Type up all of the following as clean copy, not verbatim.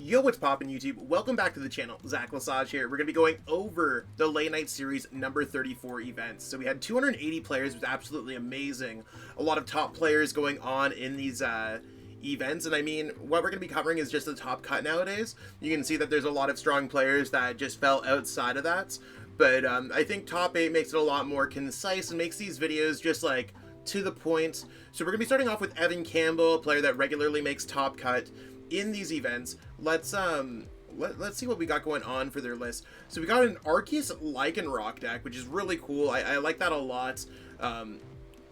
Yo, what's poppin' YouTube? Welcome back to the channel. Zach Lesage here. We're going to be going over the Late Night Series number 34 events. So we had 280 players, which was absolutely amazing. A lot of top players going on in these events, and I mean, what we're going to be covering is just the top cut nowadays. You can see that there's a lot of strong players that just fell outside of that, but I think top 8 makes it a lot more concise and makes these videos just like to the point. So we're going to be starting off with Evan Campbell, a player that regularly makes top cut in these events. Let's see what we got going on for their list. So we got an Arceus Lycanroc deck, which is really cool. I like that a lot,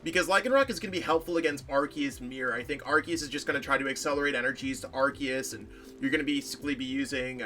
because Lycanroc is going to be helpful against Arceus Mirror. I think Arceus is just going to try to accelerate energies to Arceus, and you're going to basically be using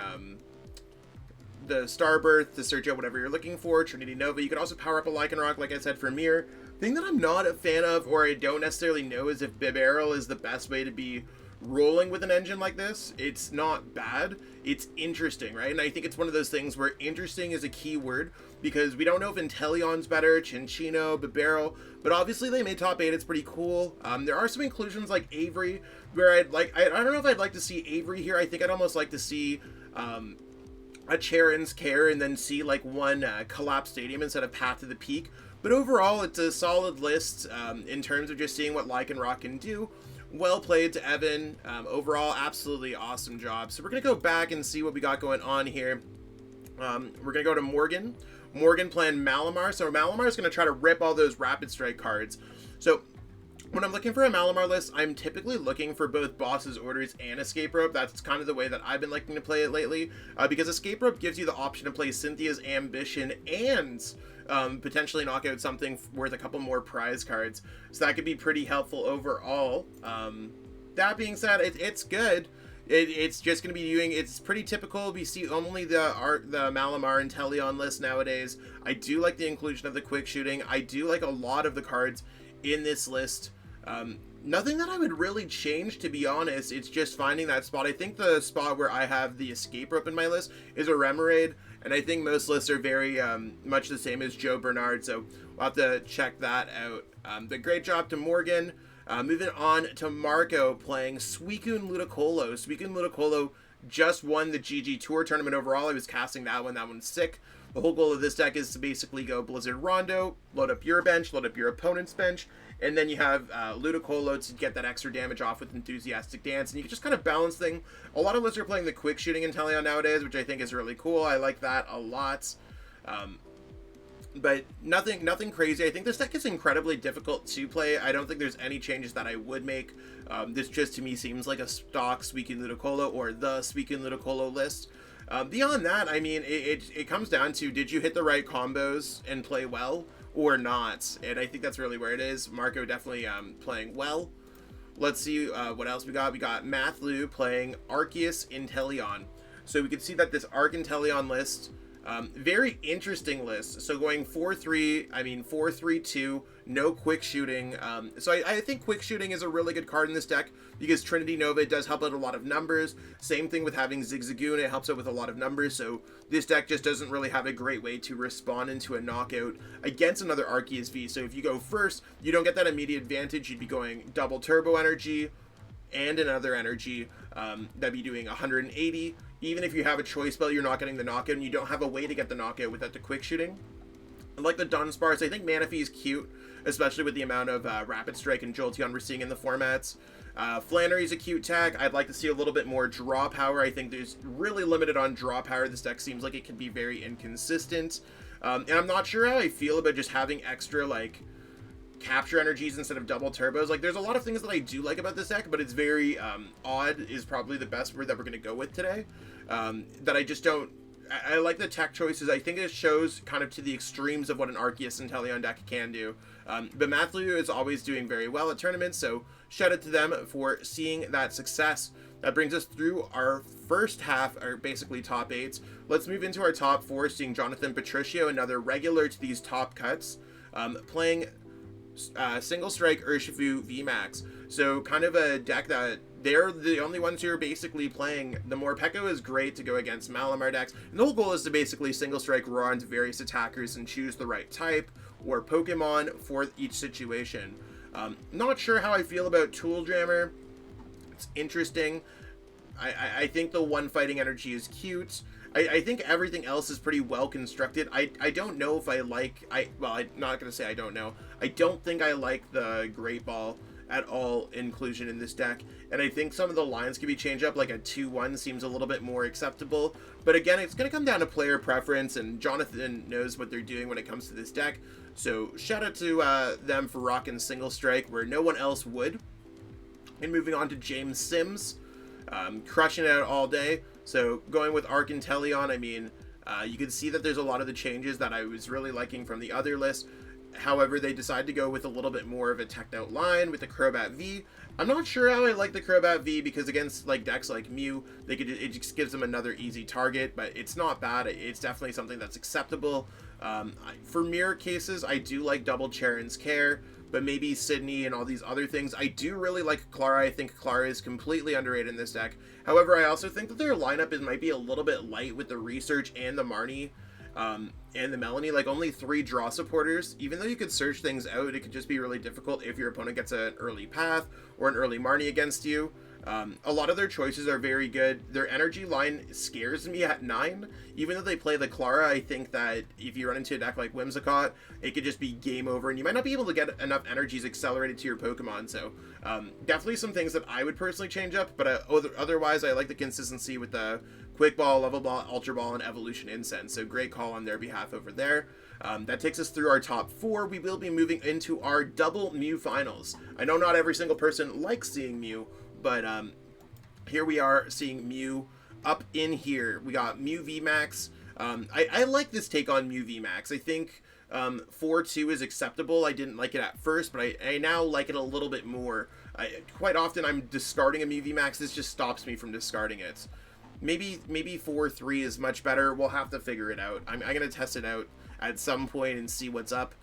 the Starbirth to search out whatever you're looking for, Trinity Nova. You can also power up a Lycanroc, like I said, for Mirror. Thing that I'm not a fan of, or I don't necessarily know, is if Bibarel is the best way to be rolling with an engine like this. It's not bad, it's interesting, right? And I think it's one of those things where interesting is a key word, because we don't know if Inteleon's better, Chinchino, Bibarel, but obviously they made top 8. It's pretty cool. There are some inclusions like Avery, where I don't know if I'd like to see Avery here. I think I'd almost like to see a Charon's Care and then see like one Collapse Stadium instead of Path to the Peak. But overall, it's a solid list in terms of just seeing what Lycanroc can do. Well played to Evan. Overall, absolutely awesome job. So we're going to go back and see what we got going on here. We're going to go to Morgan. Morgan playing Malamar. So Malamar is going to try to rip all those Rapid Strike cards. So when I'm looking for a Malamar list, I'm typically looking for both Boss's Orders and Escape Rope. That's kind of the way that I've been liking to play it lately, because Escape Rope gives you the option to play Cynthia's Ambition and potentially knock out something worth a couple more prize cards. So that could be pretty helpful overall. That being said, it's good. It's just going to be doing, it's pretty typical. We see only the Malamar and Inteleon list nowadays. I do like the inclusion of the quick shooting. I do like a lot of the cards in this list. Nothing that I would really change, to be honest. It's just finding that spot. I think the spot where I have the Escape Rope in my list is a Remoraid, and I think most lists are very much the same as Joe Bernard, so we'll have to check that out. But great job to Morgan. Moving on to Marco playing Suicune Ludicolo. Suicune Ludicolo just won the GG Tour tournament overall. I was casting that one. That one's sick. The whole goal of this deck is to basically go Blizzard Rondo, load up your bench, load up your opponent's bench, and then you have Ludicolo to get that extra damage off with Enthusiastic Dance, and you can just kind of balance things. A lot of lists are playing the quick shooting Inteleon nowadays, which I think is really cool. I like that a lot. But nothing crazy. I think this deck is incredibly difficult to play. I don't think there's any changes that I would make. This just to me seems like a stock Suicune Ludicolo or the Suicune Ludicolo list. Beyond that, I mean, it comes down to, did you hit the right combos and play well or not? And I think that's really where it is. Marco definitely playing well. Let's see what else we got. We got Mathlou playing Arceus Inteleon. So we can see that this Arc Inteleon list, very interesting list. So going 4-3, I mean 4-3-2, no quick shooting. So I think quick shooting is a really good card in this deck because Trinity Nova does help out a lot of numbers. Same thing with having Zigzagoon, it helps out with a lot of numbers. So this deck just doesn't really have a great way to respond into a knockout against another Arceus V. So if you go first, you don't get that immediate advantage. You'd be going double turbo energy and another energy. That'd be doing 180. Even if you have a choice spell, you're not getting the knockout, and you don't have a way to get the knockout without the quick shooting. I like the Dunsparce. I think Manaphy is cute, especially with the amount of Rapid Strike and Jolteon we're seeing in the formats. Flannery's a cute tag. I'd like to see a little bit more draw power. I think there's really limited on draw power. This deck seems like it can be very inconsistent. And I'm not sure how I feel about just having extra, like, capture energies instead of double turbos. Like, there's a lot of things that I do like about this deck, but it's very odd is probably the best word that we're going to go with today. That I just don't, I like the tech choices. I think it shows kind of to the extremes of what an Arceus Inteleon deck can do. But Mathlou is always doing very well at tournaments, so shout out to them for seeing that success. That brings us through our first half, or basically top 8s. Let's move into our top 4, seeing Jonathan Patricio, another regular to these top cuts, playing Single Strike Urshifu VMAX. So kind of a deck that they're the only ones who are basically playing. The Morpeko is great to go against Malamar decks, and the whole goal is to basically single strike roar onto various attackers and choose the right type or Pokemon for each situation. Not sure how I feel about Tool Jammer. It's interesting. I think the one fighting energy is cute. I think everything else is pretty well constructed. I don't know if I like, well, I'm not going to say I don't know. I don't think I like the Great Ball at all inclusion in this deck, and I think some of the lines can be changed up, like a 2-1 seems a little bit more acceptable, but again, it's going to come down to player preference, and Jonathan knows what they're doing when it comes to this deck, so shout out to them for rocking Single Strike where no one else would. And moving on to James Sims, crushing it out all day. So going with Arcanteleon, I mean, you can see that there's a lot of the changes that I was really liking from the other list. However, they decided to go with a little bit more of a teched out line with the Crobat V. I'm not sure how I like the Crobat V, because against like decks like Mew, it just gives them another easy target, but it's not bad. It's definitely something that's acceptable. For mirror cases, I do like Double Charon's Care, but maybe Sydney and all these other things. I do really like Clara. I think Clara is completely underrated in this deck. However, I also think that their lineup might be a little bit light with the Research and the Marnie. And the Melanie, like only 3 draw supporters. Even though you could search things out, it could just be really difficult if your opponent gets an early Path or an early Marnie against you. A lot of their choices are very good. Their energy line scares me at 9. Even though they play the Clara, I think that if you run into a deck like Whimsicott, it could just be game over, and you might not be able to get enough energies accelerated to your Pokemon. So definitely some things that I would personally change up, but otherwise I like the consistency with the Quick Ball, Level Ball, Ultra Ball, and Evolution Incense. So great call on their behalf over there. That takes us through our top 4. We will be moving into our double Mew finals. I know not every single person likes seeing Mew, but here we are seeing Mew up in here. We got Mew VMAX. I like this take on Mew VMAX. I think 4-2 is acceptable. I didn't like it at first, but I now like it a little bit more. Quite often I'm discarding a Mew VMAX. This just stops me from discarding it. Maybe 4-3 is much better. We'll have to figure it out. I'm going to test it out at some point and see what's up.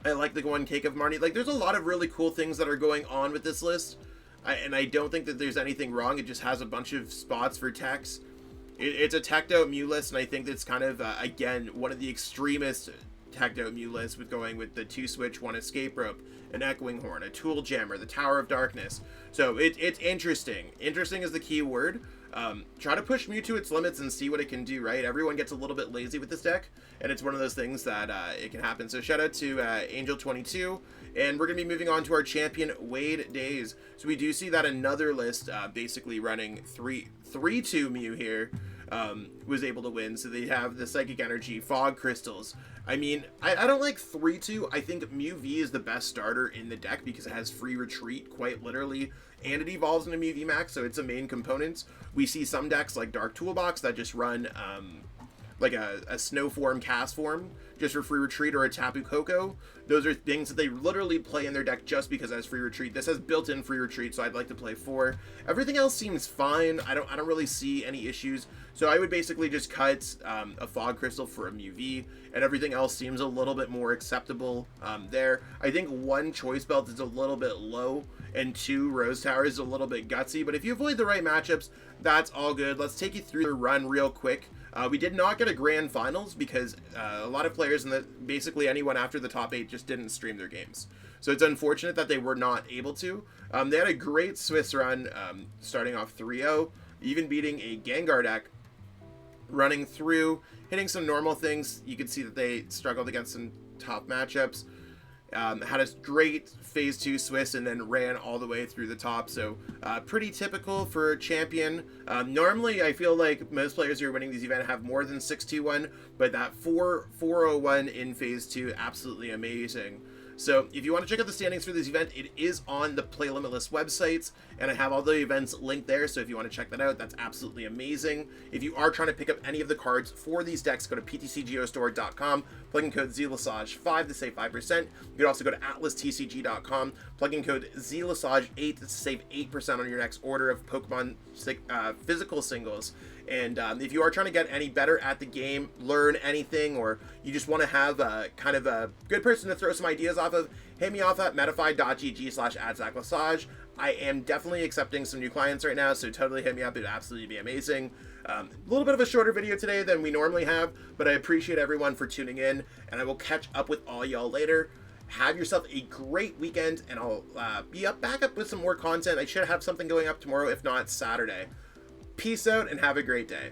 I like the one cake of Marnie. Like, there's a lot of really cool things that are going on with this list. And I don't think that there's anything wrong. It just has a bunch of spots for techs. It's a teched out Mew list, and I think that's kind of, again, one of the extremist teched out Mew lists, with going with the 2-switch, 1 escape rope, an echoing horn, a tool jammer, the Tower of Darkness. So it's interesting. Interesting is the key word. Try to push Mew to its limits and see what it can do, right? Everyone gets a little bit lazy with this deck, and it's one of those things that it can happen. So shout out to Angel22, and we're going to be moving on to our champion, Wade Days. So we do see that another list basically running 3-2 Mew here was able to win. So they have the Psychic Energy, Fog Crystals. I mean, I don't like 3-2. I think Mew V is the best starter in the deck because it has free retreat, quite literally, and it evolves into Mew VMAX, so it's a main component. We see some decks like Dark Toolbox that just run like a Snow Form, Cast Form, just for free retreat, or a Tapu Koko. Those are things that they literally play in their deck just because it has free retreat. This has built-in free retreat, so I'd like to play 4. Everything else seems fine. I don't really see any issues. So I would basically just cut a Fog Crystal for a Mew V, and everything else seems a little bit more acceptable there. I think 1 Choice Belt is a little bit low, and 2 Rose Tower is a little bit gutsy, but if you avoid the right matchups, that's all good. Let's take you through the run real quick. We did not get a grand finals because a lot of players, and basically anyone after the top 8, just didn't stream their games. So it's unfortunate that they were not able to. They had a great Swiss run, starting off 3-0, even beating a Gengar deck, running through, hitting some normal things. You could see that they struggled against some top matchups. Had a great phase 2 Swiss and then ran all the way through the top. So pretty typical for a champion. Normally I feel like most players who are winning these events have more than 6-2-1, but that 4-0-1 in phase 2, absolutely amazing. So if you want to check out the standings for this event, it is on the Play Limitless websites, and I have all the events linked there, so if you want to check that out, that's absolutely amazing. If you are trying to pick up any of the cards for these decks, go to ptcgeostore.com, plug in code ZLassage5 to save 5%. You can also go to atlastcg.com, plug in code ZLassage8 to save 8% on your next order of Pokemon physical singles. And if you are trying to get any better at the game, learn anything, or you just want to have a kind of a good person to throw some ideas off of, hit me off at metafy.gg/@ZachLassage. I am definitely accepting some new clients right now, so totally hit me up. It would absolutely be amazing. A little bit of a shorter video today than we normally have, but I appreciate everyone for tuning in, and I will catch up with all y'all later. Have yourself a great weekend, and I'll be back up with some more content. I should have something going up tomorrow, if not Saturday. Peace out and have a great day.